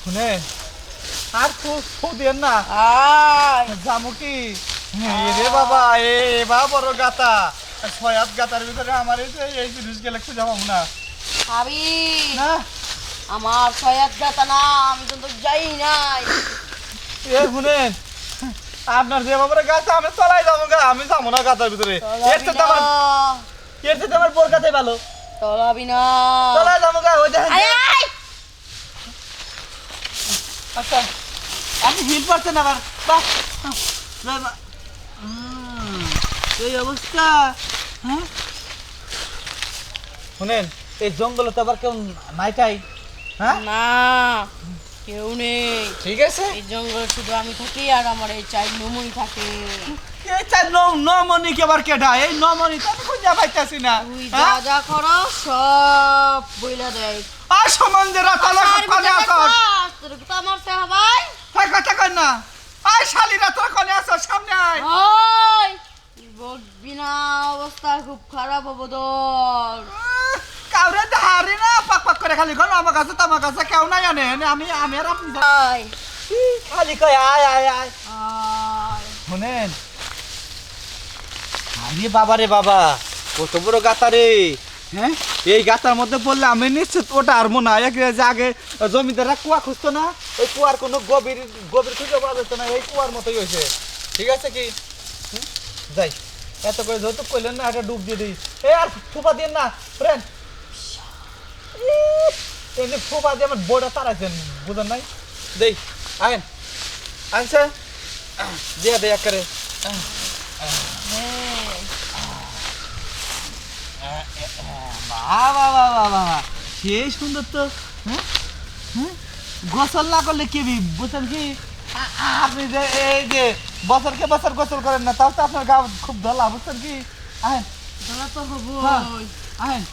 শুনে আর ফু দেন না জামু কি রে বাবা বাবা বড় গাতা ছয়াত গাতার ভিতরে আমার এই জিনিস গেলে খুঁজে পাবো না ভাবি না আমার ছয়াত গাতা না আমি তো যাই নাই শুনেন আপনার যে বাবার গাছ আমি চলাই যাবো গা আমি যাবো না গাতার ভিতরে এর সাথে আমার বোর গাছে ভালো চলাবি না চলাই যাবো গা ওই দেখেন আচ্ছা আপনি হিল পাচ্ছেন আবার এই অবস্থা হ্যাঁ শুনেন এই জঙ্গলে তো আবার কেউ নাই চাই হ্যাঁ না কেউ নেই ঠিক আছে এই জঙ্গলে শুধু আমি থাকি আর আমার এই চাই নমুই থাকে এই চাই নমনি কে আবার কেডা এই নমনি তো আমি খুঁজে পাইতাছি না তুই যা যা করো সব বইলা দেয় আর সম্বন্ধে রাতালা কোনে আসছ তোর তো আমার সে হবাই হয় কথা কই না আই শালি রাতালা কোনে আসছ সামনে আয় ওই বলবি না অবস্থা খুব খারাপ হবো তোর কাউরে ধারে না পাক পাক করে খালি কোন আমার কাছে তোমার কাছে কেউ নাই আনে আমি আর আপনি আয় খালি কই আয় আয় আয় আয় শুনেন আরে বাবা রে বাবা কত বড় গাতা রে হ্যাঁ এই গাতার মধ্যে বললে আমি নিশ্চিত ওটা আর মনে হয় যে আগে জমিদাররা কুয়া খুঁজতো না ওই কুয়ার কোনো গভীর খুঁজে পাওয়া যেত না এই কুয়ার মতোই হয়েছে ঠিক আছে কি যাই এত করে যৌতুক করলেন না একটা ডুব দিয়ে দিই এ আর ফুপা দিন না ফ্রেন্ড এমনি ফুপা দিয়ে আমার বড়টা তাড়াইছেন বুঝেন নাই দেই আইন আনছে দিয়ে দে এক করে বাবা বাবা বাবা সেই সুন্দর তো হ্যাঁ হ্যাঁ গোসল না করলে কি বুঝছেন কি আপনি যে এই যে বছরকে বছর গোসল করেন না তাও তো আপনার গা খুব ধলা বুঝছেন কি আহেন ধরা তো হবো আহেন